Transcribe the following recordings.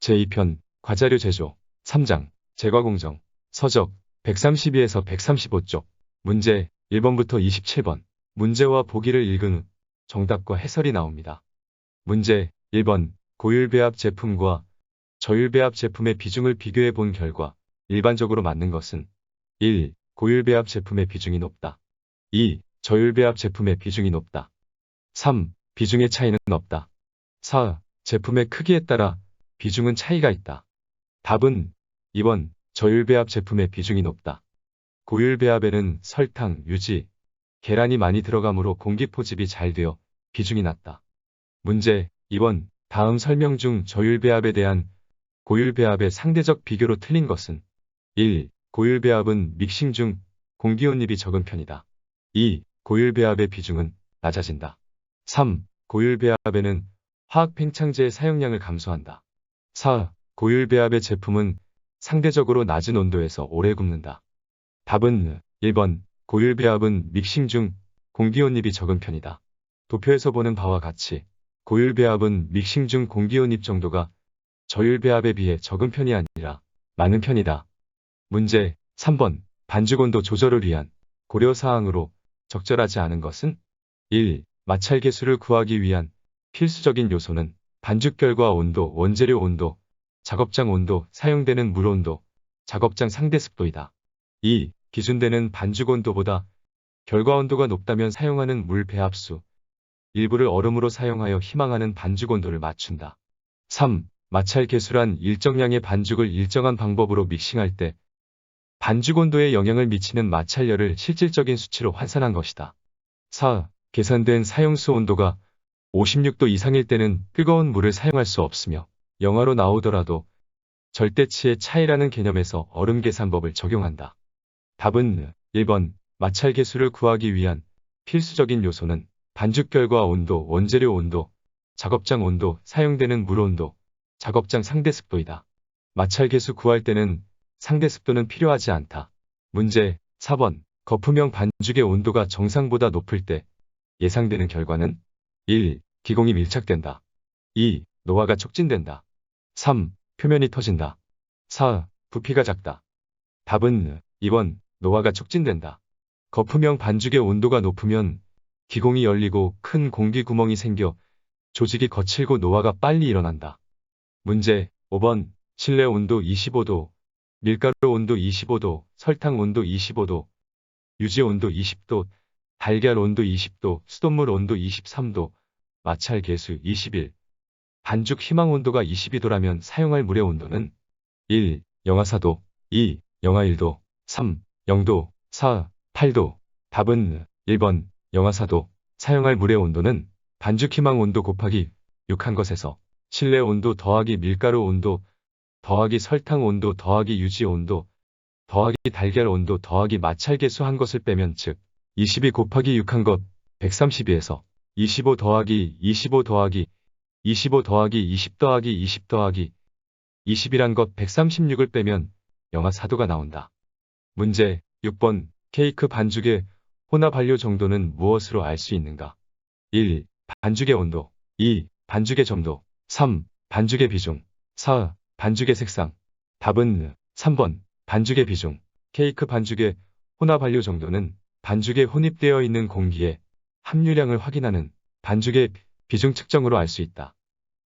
제2편 과자류 제조 3장 제과 공정 서적 132에서 135쪽 문제 1번부터 27번 문제와 보기를 읽은 후 정답과 해설이 나옵니다. 문제 1번 고율배합 제품과 저율배합 제품의 비중을 비교해 본 결과 일반적으로 맞는 것은 1. 고율배합 제품의 비중이 높다. 2. 저율배합 제품의 비중이 높다. 3. 비중의 차이는 없다. 4. 제품의 크기에 따라 비중은 차이가 있다. 답은 2번 저율배합 제품의 비중이 높다. 고율배합에는 설탕, 유지, 계란이 많이 들어가므로 공기 포집이 잘 되어 비중이 낮다. 문제 2번 다음 설명 중 저율배합에 대한 고율배합의 상대적 비교로 틀린 것은 1. 고율배합은 믹싱 중 공기혼입이 적은 편이다. 2. 고율배합의 비중은 낮아진다. 3. 고율배합에는 화학 팽창제의 사용량을 감소한다. 4. 고율배합의 제품은 상대적으로 낮은 온도에서 오래 굽는다. 답은 1번 고율배합은 믹싱 중 공기혼입이 적은 편이다. 도표에서 보는 바와 같이 고율배합은 믹싱 중 공기혼입 정도가 저율배합에 비해 적은 편이 아니라 많은 편이다. 문제 3번 반죽온도 조절을 위한 고려사항으로 적절하지 않은 것은 1. 마찰 계수를 구하기 위한 필수적인 요소는 반죽 결과 온도, 원재료 온도, 작업장 온도, 사용되는 물 온도, 작업장 상대 습도이다. 2. 기준되는 반죽 온도보다 결과 온도가 높다면 사용하는 물 배합수, 일부를 얼음으로 사용하여 희망하는 반죽 온도를 맞춘다. 3. 마찰 계수란 일정량의 반죽을 일정한 방법으로 믹싱할 때 반죽 온도에 영향을 미치는 마찰열을 실질적인 수치로 환산한 것이다. 4. 계산된 사용수 온도가 56도 이상일 때는 뜨거운 물을 사용할 수 없으며 영하로 나오더라도 절대치의 차이라는 개념에서 얼음 계산법을 적용한다. 답은 1번 마찰 계수를 구하기 위한 필수적인 요소는 반죽 결과 온도, 원재료 온도, 작업장 온도, 사용되는 물 온도, 작업장 상대 습도이다. 마찰 계수 구할 때는 상대 습도는 필요하지 않다. 문제 4번 거품형 반죽의 온도가 정상보다 높을 때 예상되는 결과는 1. 기공이 밀착된다. 2. 노화가 촉진된다. 3. 표면이 터진다. 4. 부피가 작다. 답은 2번 노화가 촉진된다. 거품형 반죽의 온도가 높으면 기공이 열리고 큰 공기 구멍이 생겨 조직이 거칠고 노화가 빨리 일어난다. 문제 5번 실내 온도 25도, 밀가루 온도 25도, 설탕 온도 25도, 유지 온도 20도, 달걀 온도 20도, 수돗물 온도 23도, 마찰 계수 21. 반죽 희망 온도가 22도라면 사용할 물의 온도는 1. 영하 4도, 2. 영하 1도, 3. 0도, 4. 8도. 답은 1번 영하 4도. 사용할 물의 온도는 반죽 희망 온도 곱하기 6한 것에서 실내 온도 더하기 밀가루 온도 더하기 설탕 온도 더하기 유지 온도 더하기 달걀 온도 더하기 마찰 계수 한 것을 빼면 즉 22 곱하기 6한 것 132에서 25 더하기 25 더하기 25 더하기 20 더하기 20 더하기 21한 것 136을 빼면 영하 4도가 나온다. 문제 6번 케이크 반죽의 혼합 완료 정도는 무엇으로 알 수 있는가? 1. 반죽의 온도 2. 반죽의 점도 3. 반죽의 비중 4. 반죽의 색상. 답은 3번 반죽의 비중. 케이크 반죽의 혼합 완료 정도는 반죽에 혼입되어 있는 공기의 함유량을 확인하는 반죽의 비중 측정으로 알 수 있다.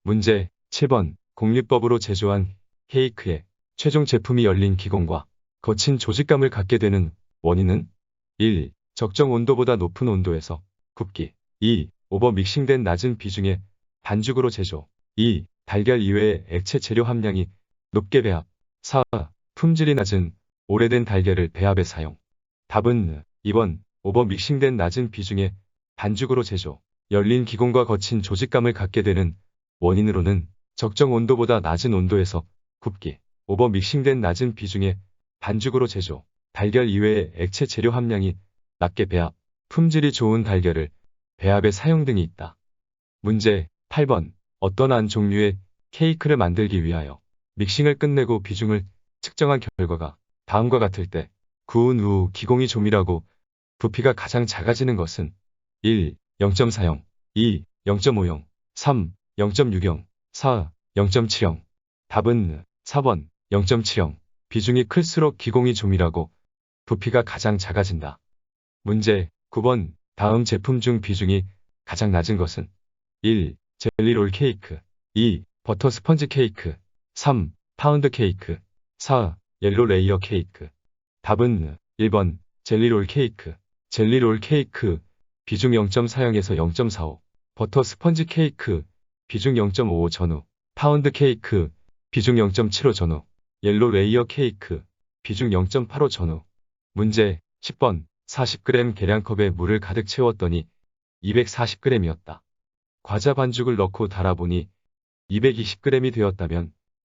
문제 7번 공리법으로 제조한 케이크의 최종 제품이 열린 기공과 거친 조직감을 갖게 되는 원인은 1. 적정 온도보다 높은 온도에서 굽기 2. 오버 믹싱된 낮은 비중의 반죽으로 제조 2. 달걀 이외의 액체 재료 함량이 높게 배합 4. 품질이 낮은 오래된 달걀을 배합에 사용. 답은 2번 오버 믹싱된 낮은 비중의 반죽으로 제조 열린 기공과 거친 조직감을 갖게 되는 원인으로는 적정 온도보다 낮은 온도에서 굽기 오버 믹싱된 낮은 비중의 반죽으로 제조 달걀 이외의 액체 재료 함량이 낮게 배합 품질이 좋은 달걀을 배합에 사용 등이 있다. 문제 8번 어떤 한 종류의 케이크를 만들기 위하여 믹싱을 끝내고 비중을 측정한 결과가 다음과 같을 때 구운 후 기공이 조밀하고 부피가 가장 작아지는 것은 1. 0.40 2. 0.50 3. 0.60 4. 0.70 답은 4번 0.70. 비중이 클수록 기공이 조밀하고 부피가 가장 작아진다. 문제 9번 다음 제품 중 비중이 가장 낮은 것은 1. 젤리 롤 케이크 2. 버터 스펀지 케이크 3. 파운드 케이크 4. 옐로 레이어 케이크. 답은 1번 젤리 롤 케이크. 젤리 롤 케이크 비중 0.40에서 0.45. 버터 스펀지 케이크 비중 0.55 전후. 파운드 케이크 비중 0.75 전후. 옐로 레이어 케이크 비중 0.85 전후. 문제 10번 40g 계량컵에 물을 가득 채웠더니 240g이었다. 과자 반죽을 넣고 달아보니 220g이 되었다면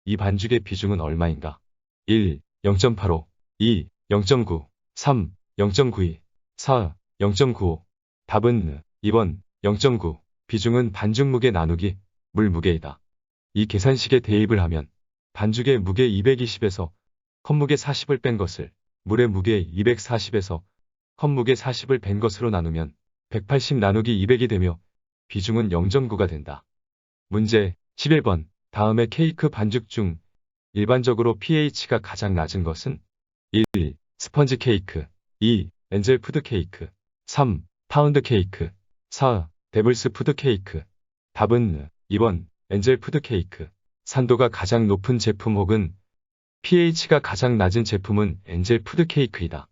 이 반죽의 비중은 얼마인가? 1. 0.85 2. 0.9 3. 0.92 4. 0.95. 답은 2번 0.9. 비중은 반죽 무게 나누기 물 무게이다. 이 계산식에 대입을 하면 반죽의 무게 220에서 컵 무게 40을 뺀 것을 물의 무게 240에서 컵 무게 40을 뺀 것으로 나누면 180 나누기 200이 되며 비중은 0.9가 된다. 문제 11번 다음의 케이크 반죽 중 일반적으로 pH가 가장 낮은 것은 1. 스펀지 케이크 2. 엔젤 푸드 케이크 3. 파운드 케이크 4. 데블스 푸드 케이크. 답은 2번 엔젤 푸드 케이크. 산도가 가장 높은 제품 혹은 pH가 가장 낮은 제품은 엔젤 푸드 케이크이다.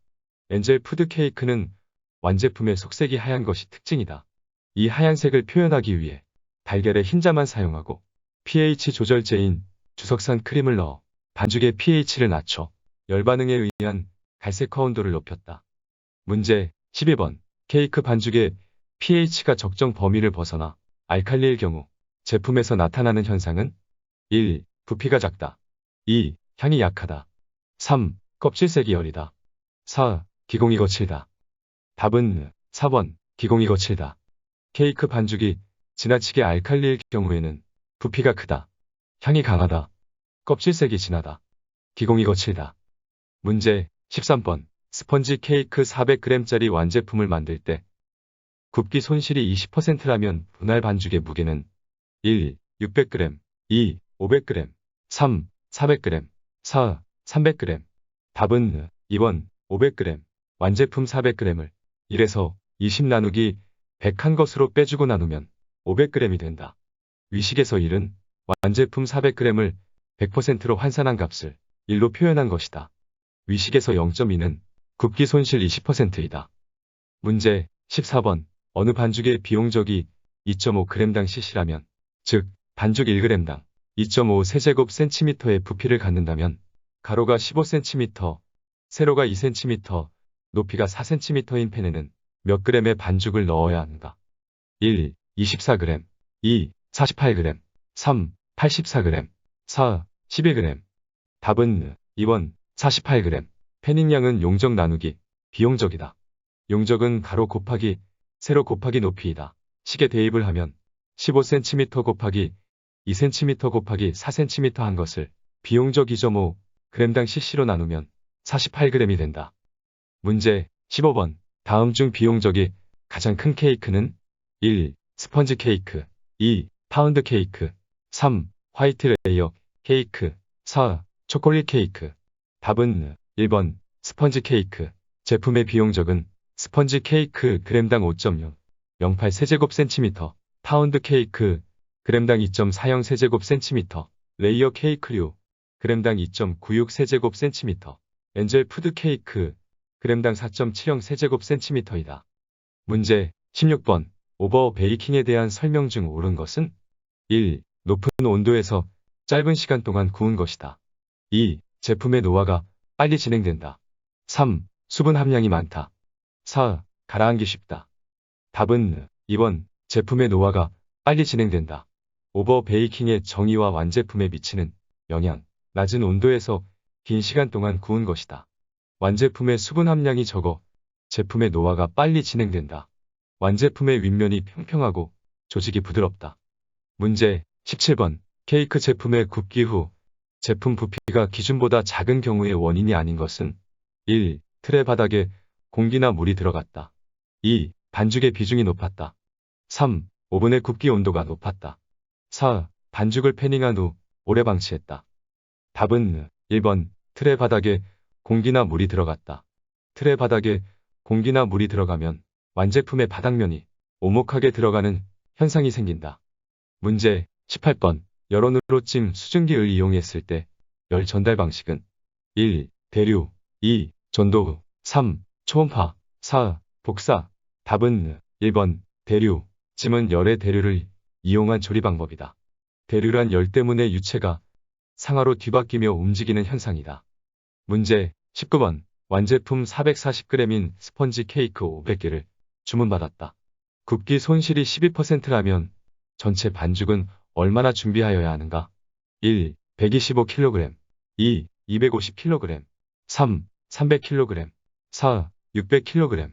엔젤 푸드 케이크는 완제품의 속색이 하얀 것이 특징이다. 이 하얀색을 표현하기 위해 달걀의 흰자만 사용하고 pH 조절제인 주석산 크림을 넣어 반죽의 pH를 낮춰 열반응에 의한 갈색화 온도를 높였다. 문제 12번 케이크 반죽의 pH가 적정 범위를 벗어나 알칼리일 경우 제품에서 나타나는 현상은 1. 부피가 작다. 2. 향이 약하다. 3. 껍질색이 여리다. 4. 기공이 거칠다. 답은 4번 기공이 거칠다. 케이크 반죽이 지나치게 알칼리일 경우에는 부피가 크다. 향이 강하다. 껍질색이 진하다. 기공이 거칠다. 문제 13번 스펀지 케이크 400g짜리 완제품을 만들 때 굽기 손실이 20%라면 분할 반죽의 무게는 1. 600g 2. 500g 3. 400g 4. 300g. 답은 2번 500g. 완제품 400g을 1에서 20 나누기 100 한 것으로 빼주고 나누면 500g이 된다. 위식에서 1은 완제품 400g을 100%로 환산한 값을 1로 표현한 것이다. 위식에서 0.2는 굽기 손실 20%이다. 문제 14번 어느 반죽의 비용적이 2.5g당 cc라면 즉 반죽 1g당 2.5 세제곱센티미터의 부피를 갖는다면 가로가 15cm, 세로가 2cm, 높이가 4cm인 팬에는 몇 g의 반죽을 넣어야 하는가? 1. 24g 2. 48g 3. 84g 4. 11g. 답은 2번 48g. 패닝량은 용적 나누기 비용적이다. 용적은 가로 곱하기 세로 곱하기 높이이다. 식에 대입을 하면 15cm 곱하기 2cm 곱하기 4cm 한 것을 비용적 2.5g당 cc로 나누면 48g이 된다. 문제 15번 다음 중 비용적이 가장 큰 케이크는 1. 스펀지 케이크 2. 파운드 케이크 3. 화이트 레이어 케이크 4. 초콜릿 케이크. 답은 1번 스펀지 케이크. 제품의 비용적은 스펀지 케이크 g당 5.008 세제곱센티미터, 파운드 케이크 g당 2.40 세제곱센티미터, 레이어 케이크류 g당 2.96 세제곱센티미터, 엔젤 푸드 케이크 g당 4.70 세제곱센티미터이다. 문제 16번 오버 베이킹에 대한 설명 중 옳은 것은 1. 높은 온도에서 짧은 시간 동안 구운 것이다. 2. 제품의 노화가 빨리 진행된다. 3. 수분 함량이 많다. 4. 가라앉기 쉽다. 답은 2번 제품의 노화가 빨리 진행된다. 오버 베이킹의 정의와 완제품에 미치는 영향. 낮은 온도에서 긴 시간 동안 구운 것이다. 완제품의 수분 함량이 적어 제품의 노화가 빨리 진행된다. 완제품의 윗면이 평평하고 조직이 부드럽다. 문제 17번 케이크 제품의 굽기 후 제품 부피가 기준보다 작은 경우의 원인이 아닌 것은 1. 틀의 바닥에 공기나 물이 들어갔다. 2. 반죽의 비중이 높았다. 3. 오븐의 굽기 온도가 높았다. 4. 반죽을 패닝한 후 오래 방치했다. 답은 1번 틀의 바닥에 공기나 물이 들어갔다. 틀의 바닥에 공기나 물이 들어가면 완제품의 바닥면이 오목하게 들어가는 현상이 생긴다. 문제 18번 열원으로 찜 수증기를 이용했을 때 열 전달 방식은 1. 대류 2. 전도 3. 초음파 4. 복사 답은 1번 대류 찜은 열의 대류를 이용한 조리 방법이다. 대류란 열 때문에 유체가 상하로 뒤바뀌며 움직이는 현상이다. 문제 19번 완제품 440g인 스펀지 케이크 500개를 주문받았다. 굽기 손실이 12%라면 전체 반죽은 얼마나 준비하여야 하는가? 1. 125kg 2. 250kg 3. 300kg 4. 600kg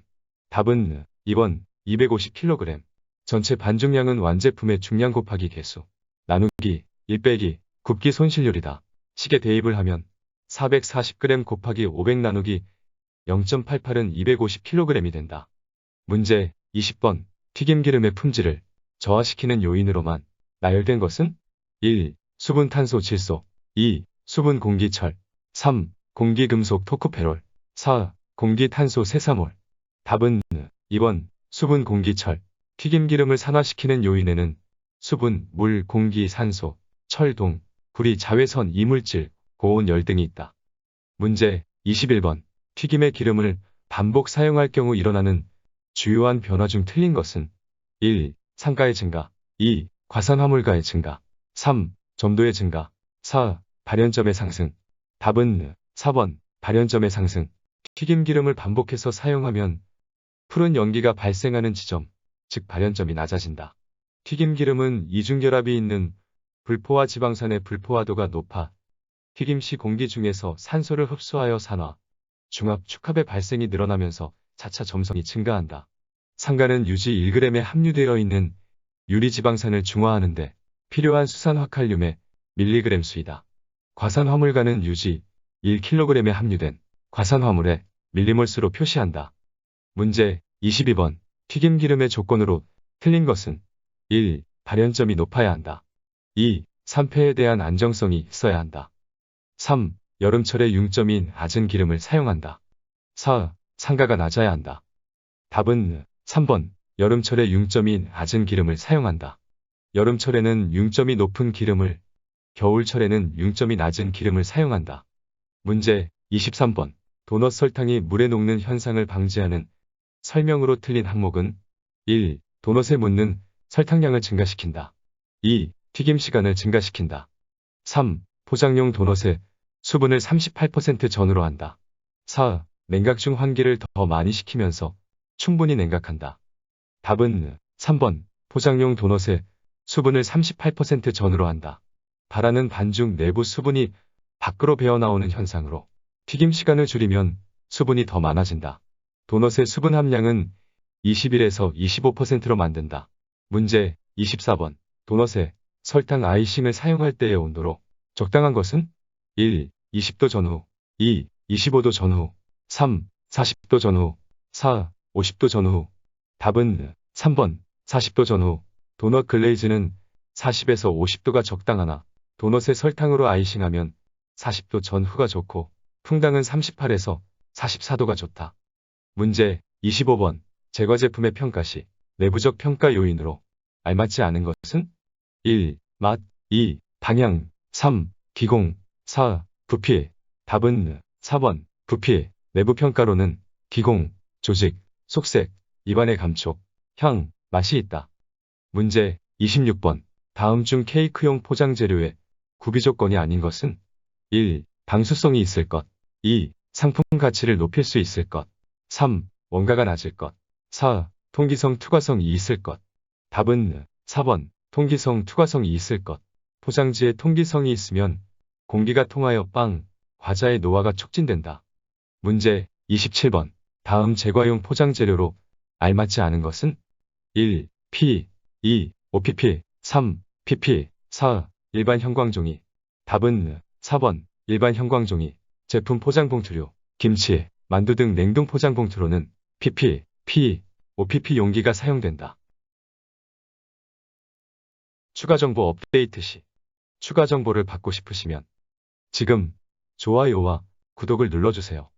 답은 2번 250kg 전체 반죽량은 완제품의 중량 곱하기 개수 나누기 1 빼기 굽기 손실률이다. 식에 대입을 하면 440g 곱하기 500 나누기 0.88은 250kg이 된다. 문제 20번 튀김기름의 품질을 저하시키는 요인으로만 나열된 것은 1. 수분 탄소 질소 2. 수분 공기철 3. 공기금속 토크페롤 4. 공기탄소 세사몰 답은 2번 수분 공기철 튀김기름을 산화시키는 요인에는 수분, 물, 공기, 산소, 철, 동, 구리, 자외선, 이물질, 고온, 열 등이 있다. 문제 21번 튀김의 기름을 반복 사용할 경우 일어나는 주요한 변화 중 틀린 것은 1. 상가의 증가 2. 과산 화물가의 증가 3. 점도의 증가 4. 발연점의 상승 답은 4번 발연점의 상승 튀김기름을 반복해서 사용하면 푸른 연기가 발생하는 지점, 즉 발연점이 낮아진다. 튀김기름은 이중결합이 있는 불포화 지방산의 불포화도가 높아 튀김 시 공기 중에서 산소를 흡수하여 산화, 중합, 축합의 발생이 늘어나면서 차차 점성이 증가한다. 상가는 유지 1g에 함유되어 있는 유리지방산을 중화하는 데 필요한 수산화칼륨의 밀리그램 수이다. 과산화물가는 유지 1kg에 함유된 과산화물의 밀리몰수로 표시한다. 문제 22번 튀김기름의 조건으로 틀린 것은 1. 발연점이 높아야 한다. 2. 산패에 대한 안정성이 있어야 한다. 3. 여름철에 융점인 낮은 기름을 사용한다. 4. 상가가 낮아야 한다. 답은 3번 여름철에 융점이 낮은 기름을 사용한다. 여름철에는 융점이 높은 기름을, 겨울철에는 융점이 낮은 기름을 사용한다. 문제 23번 도넛 설탕이 물에 녹는 현상을 방지하는 설명으로 틀린 항목은 1. 도넛에 묻는 설탕량을 증가시킨다. 2. 튀김 시간을 증가시킨다. 3. 포장용 도넛의 수분을 38% 전후로 한다. 4. 냉각 중 환기를 더 많이 시키면서 충분히 냉각한다. 답은 3번 포장용 도넛의 수분을 38% 전후로 한다. 바라는 반죽 내부 수분이 밖으로 배어나오는 현상으로 튀김 시간을 줄이면 수분이 더 많아진다. 도넛의 수분 함량은 21에서 25%로 만든다. 문제 24번 도넛에 설탕 아이싱을 사용할 때의 온도로 적당한 것은 1. 20도 전후 2. 25도 전후 3. 40도 전후 4. 50도 전후 답은 3번 40도 전후 도넛 글레이즈는 40에서 50도가 적당하나 도넛에 설탕으로 아이싱하면 40도 전후가 좋고 풍당은 38에서 44도가 좋다. 문제 25번 제과 제품의 평가 시 내부적 평가 요인으로 알맞지 않은 것은 1. 맛 2. 방향 3. 기공 4. 부피 답은 4번 부피 내부 평가로는 기공, 조직, 속색, 입안의 감촉, 향, 맛이 있다. 문제 26번 다음 중 케이크용 포장 재료의 구비 조건이 아닌 것은 1. 방수성이 있을 것 2. 상품 가치를 높일 수 있을 것 3. 원가가 낮을 것 4. 통기성 투과성이 있을 것 답은 4번 통기성 투과성이 있을 것 포장지에 통기성이 있으면 공기가 통하여 빵, 과자의 노화가 촉진된다. 문제 27번 다음 제과용 포장 재료로 알맞지 않은 것은 1. P 2. OPP 3. PP 4. 일반 형광종이 답은 4번 일반 형광종이 제품 포장 봉투류, 김치, 만두 등 냉동 포장 봉투로는 PP, P, OPP 용기가 사용된다. 추가 정보 업데이트 시 추가 정보를 받고 싶으시면 지금 좋아요와 구독을 눌러주세요.